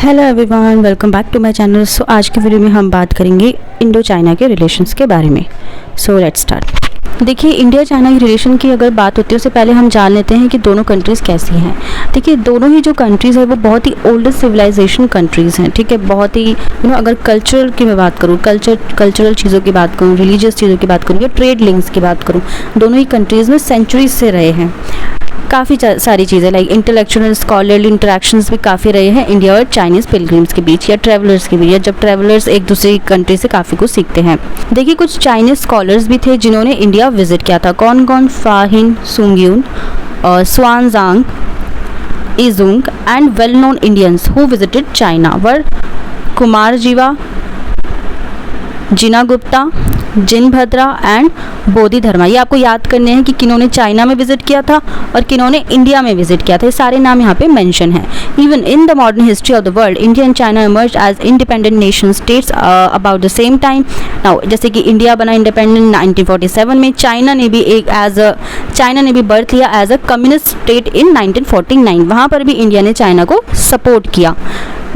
Hello everyone, welcome back to my channel. So आज की video में हम बात करेंगे इंडो चाइना के रिलेशंस के बारे में। So let's start. देखिए, इंडिया चाइना की रिलेशन की अगर बात होती है उससे पहले हम जान लेते हैं कि दोनों कंट्रीज़ कैसी हैं। देखिए, दोनों ही जो कंट्रीज़ है वो बहुत ही ओल्डेस्ट सिविलाइजेशन कंट्रीज़ हैं। ठीक है, बहुत ही अगर कल्चर की मैं बात करूँ, कल्चरल चीज़ों की बात करूँ, रिलीजियस चीज़ों की बात करूँ या ट्रेड लिंक्स की बात करूँ, दोनों ही कंट्रीज़ में सेंचुरीज से रहे हैं। काफ़ी सारी चीज़ें लाइक इंटेलेक्चुअल स्कॉलरली इंटरेक्शंस भी काफ़ी रहे हैं इंडिया और चाइनीज़ पिलग्रिम्स के बीच या ट्रैवलर्स के बीच, या जब ट्रैवलर्स एक दूसरी कंट्री से काफ़ी कुछ सीखते हैं। देखिए, कुछ चाइनीज़ स्कॉलर्स भी थे जिन्होंने इंडिया विजिट किया था। कौन कौन? Fahien Sungyun, Xuanzang, Yijing and well known Indians who visited China were Kumarajiva, Jinnah Gupta, जिनभद्रा and बोधि धर्मा। ये आपको याद करने हैं कि किन्होंने चाइना में विजिट किया था और किन्होंने इंडिया में विजिट किया था। ये सारे नाम यहाँ पे मेंशन हैं। Even in the modern history of the world, India and China emerged as independent nation states about the same time. Now, जैसे कि इंडिया बना इंडिपेंडेंट 1947 में, चाइना ने भी बर्थ लिया as a communist state in 1949। वहाँ पर भी इंडिया ने चाइना को सपोर्ट किया।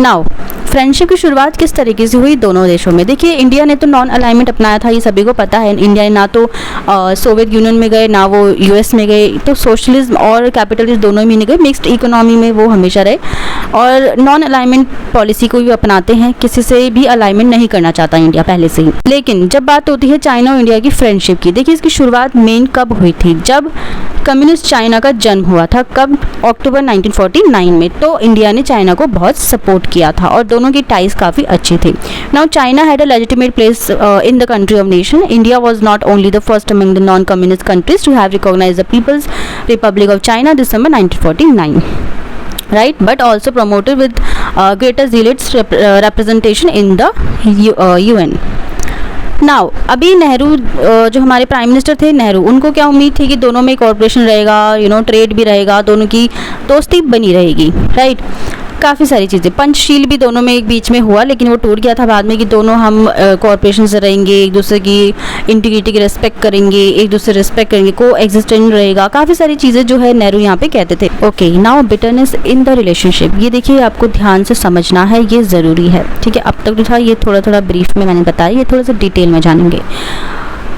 नाउ, फ्रेंडशिप की शुरुआत किस तरीके से हुई दोनों देशों में? देखिए, इंडिया ने तो नॉन अलाइनमेंट अपनाया था, ये सभी को पता है। इंडिया ने ना तो सोवियत यूनियन में गए, ना वो यूएस में गए, तो सोशलिज्म और कैपिटलिज्म दोनों में नहीं गए, मिक्स्ड इकोनॉमी में वो हमेशा रहे और नॉन अलाइनमेंट पॉलिसी को भी अपनाते हैं। किसी से भी अलाइनमेंट नहीं करना चाहता इंडिया पहले से ही। लेकिन जब बात होती है चाइना और इंडिया की फ्रेंडशिप की, देखिए इसकी शुरुआत मेन कब हुई थी? जब कम्युनिस्ट चाइना का जन्म हुआ था। कब? अक्टूबर 1949 में। तो इंडिया ने चाइना को बहुत सपोर्ट किया था और दोनों की टाइज काफ़ी अच्छी थी। Now, China had a legitimate place in the country of nation. India was not only the first among the non communist countries to have recognised the people's republic of China December 1949, right, but also promoted with greater zeal its representation in the UN. Now, अभी नेहरू जो हमारे prime minister थे नेहरू, उनको क्या उम्मीद थी कि दोनों में कॉर्पोरेशन रहेगा, ट्रेड भी रहेगा, दोनों की दोस्ती बनी रहेगी, राइट। काफ़ी सारी चीज़ें, पंचशील भी दोनों में एक बीच में हुआ, लेकिन वो टूट गया था बाद में कि दोनों हम कॉर्पोरेशन से रहेंगे, एक दूसरे की इंटीग्रिटी की रिस्पेक्ट करेंगे, एक दूसरे रिस्पेक्ट करेंगे, को एग्जिस्टेंट रहेगा। काफ़ी सारी चीज़ें जो है नेहरू यहाँ पे कहते थे। Okay, now bitterness in the relationship, ये देखिए आपको ध्यान से समझना है, ये ज़रूरी है। ठीक है, अब तक जो था ये थोड़ा ब्रीफ में मैंने बताया, ये थोड़ा सा डिटेल में जानेंगे।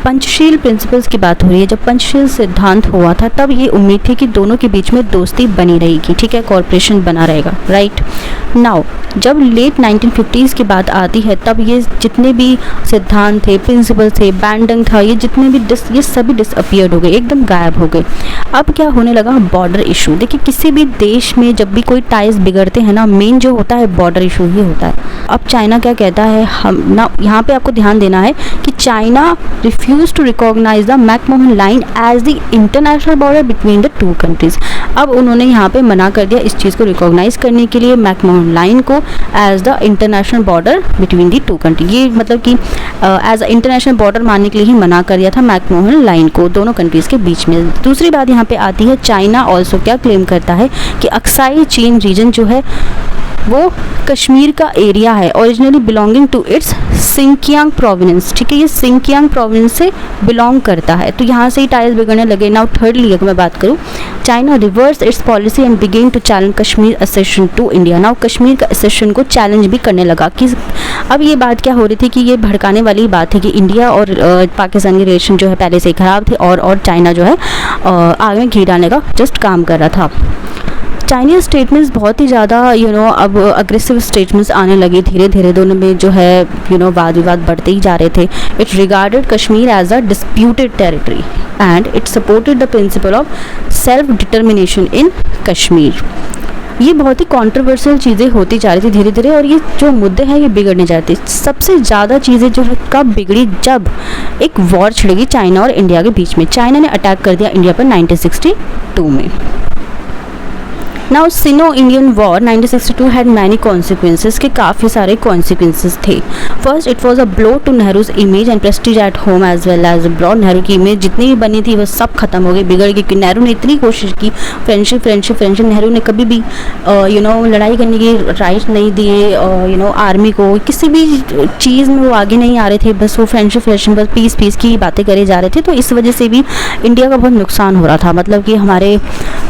पंचशील प्रिंसिपल्स की बात हो रही है। जब पंचशील सिद्धांत हुआ था तब ये उम्मीद थी कि दोनों के बीच में दोस्ती बनी रहेगी, ठीक है, कॉर्पोरेशन बना रहेगा, राइट। नाउ, जब लेट 1950s की बात आती है तब ये जितने भी सिद्धांत थे, प्रिंसिपल थे, बैंडंग था, ये जितने भी ये सभी डिसअपियर्ड हो गए, एकदम गायब हो गए। अब क्या होने लगा? Border issue. देखिए, किसी भी देश में जब भी कोई टाइज बिगड़ते हैं ना, मेन जो होता है बॉर्डर इशू ही होता है। अब चाइना क्या कहता है, हम ना, यहाँ पे आपको ध्यान देना है कि China refused to recognize the McMahon line as the international border between the two countries। अब उन्होंने यहाँ पे मना कर दिया इस चीज़ को रिकॉग्नाइज करने के लिए, मैकमोहन लाइन को as the international border between the two country. ये मतलब कि एज अ इंटरनेशनल बॉर्डर मानने के लिए ही मना कर दिया था मैकमोहन लाइन को दोनों कंट्रीज़ के बीच में। दूसरी बात यहाँ पे आती है, चाइना ऑल्सो क्या क्लेम करता है कि अक्साई चीन रीजन जो है वो कश्मीर का एरिया है, originally belonging to its Sinkiang province. ठीक है, ये सिंकियांग प्रोविंस से बिलोंग करता है, तो यहाँ से ही टाइल्स बिगड़ने लगे। नाउ, थर्डली अगर मैं बात करूँ, China reverse its policy and begin to challenge Kashmir accession to India. Now, Kashmir का असेशन को चैलेंज भी करने लगा कि अब ये बात क्या हो रही थी कि ये भड़काने वाली बात है कि इंडिया और पाकिस्तान के रिलेशन जो है पहले से ही ख़राब थे और चाइना जो है आग में घी डालने का जस्ट काम कर रहा था। चाइनीज़ स्टेटमेंट्स बहुत ही ज़्यादा अब अग्रेसिव स्टेटमेंट्स आने लगे धीरे धीरे, दोनों में जो है वाद विवाद बढ़ते ही जा रहे थे। It regarded Kashmir as a disputed territory and it supported the principle of self determination in Kashmir. ये बहुत ही कॉन्ट्रोवर्शियल चीज़ें होती जा रही थी धीरे धीरे और ये जो मुद्दे हैं ये बिगड़ने जा रहे थे। सबसे ज़्यादा चीज़ें जो है कब बिगड़ी? जब एक वॉर छिड़ेगी चाइना और इंडिया के बीच में। चाइना ने अटैक कर दिया इंडिया पर 1962 में। Now, Sino Indian war 1962 had many consequences, के काफ़ी सारे कॉन्सिक्वेंसेस थे। First, it was a blow to Nehru's image and prestige at home as well as abroad. Nehru की इमेज जितनी भी बनी थी वो सब खत्म हो गई, बिगड़ गई, क्योंकि नेहरू ने इतनी कोशिश की फ्रेंडशिप। नेहरू ने कभी भी लड़ाई करने की राइट नहीं दिए आर्मी को, किसी भी चीज़ में वो आगे नहीं आ रहे थे, बस वो फ्रेंडशिप बस पीस की बातें करे जा रहे थे। तो इस वजह से भी इंडिया का बहुत नुकसान हो रहा था, मतलब कि हमारे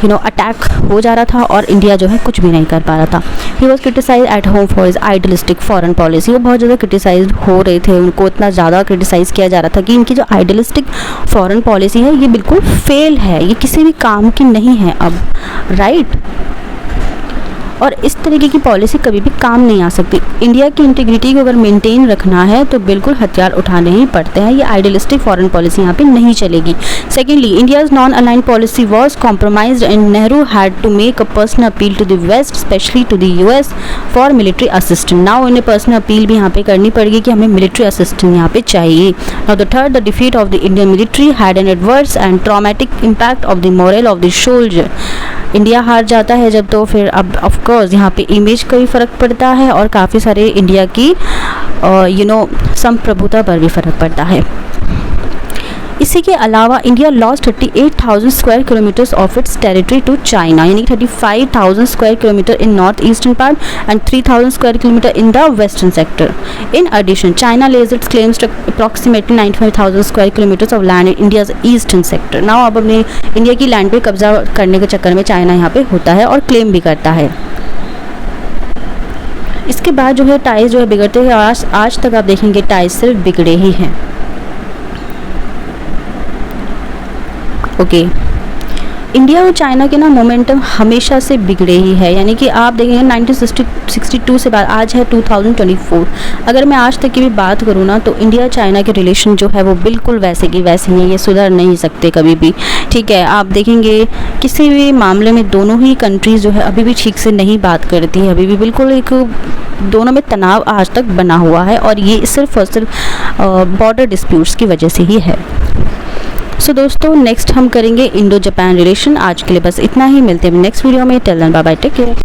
अटैक हो जा रहा था और इंडिया जो है कुछ भी नहीं कर पा रहा था। He was criticised at home for his idealistic foreign policy. वो बहुत ज़्यादा क्रिटिसाइज हो रहे थे, उनको इतना ज़्यादा क्रिटिसाइज़ किया जा रहा था कि इनकी जो आइडियलिस्टिक फॉरेन पॉलिसी है ये बिल्कुल फेल है, ये किसी भी काम की नहीं है अब, राइट। और इस तरीके की पॉलिसी कभी भी काम नहीं आ सकती। इंडिया की इंटीग्रिटी को अगर मेंटेन रखना है तो बिल्कुल हथियार उठाने ही पड़ते हैं। ये आइडियलिस्टिक फॉरेन पॉलिसी यहाँ पे नहीं चलेगी। Secondly, India's non aligned policy was compromised and Nehru had to make a personal appeal to the West, specially to the US for military assistant. Now उन्हें पर्सनल अपील भी यहाँ पे करनी पड़ेगी कि हमें मिलिट्री असिस्टेंट यहाँ पे चाहिए। Now the third, the defeat of the Indian military had an adverse and traumatic impact of the moral of the soldier. India हार जाता है जब, तो फिर अब ऑफ कोर्स यहाँ पे इमेज का भी फ़र्क पड़ता है और काफ़ी सारे इंडिया की संप्रभुता पर भी फ़र्क पड़ता है। इसी के अलावा India lost 38,000 square kilometres of its territory to China, यानी 35,000 square kilometre in north eastern part and 3,000 square kilometre in the western sector. In addition, China lays its claims to approximately 95,000 square kilometres of land in India's eastern sector. Now अब अपने India की land पे कब्जा करने के चक्कर में China यहाँ पे होता है और क्लेम भी करता है। इसके बाद जो है टाइज जो है बिगड़ते हैं, आज तक आप देखेंगे टाइज सिर्फ बिगड़े ही हैं। ओके, इंडिया और चाइना के ना मोमेंटम हमेशा से बिगड़े ही है, यानी कि आप देखेंगे 1962 से बाद आज है 2024। अगर मैं आज तक की भी बात करूँ ना तो इंडिया चाइना के रिलेशन जो है वो बिल्कुल वैसे की वैसे ही है, ये सुधर नहीं सकते कभी भी, ठीक है। आप देखेंगे किसी भी मामले में दोनों ही कंट्रीज़ जो है अभी भी ठीक से नहीं बात करती है, अभी भी बिल्कुल एक दोनों में तनाव आज तक बना हुआ है और ये सिर्फ और सिर्फ बॉर्डर डिस्प्यूट्स की वजह से ही है। सो दोस्तों, नेक्स्ट हम करेंगे इंडो जापान रिलेशन। आज के लिए बस इतना ही, मिलते हैं नेक्स्ट वीडियो में। Till then bye bye, take care.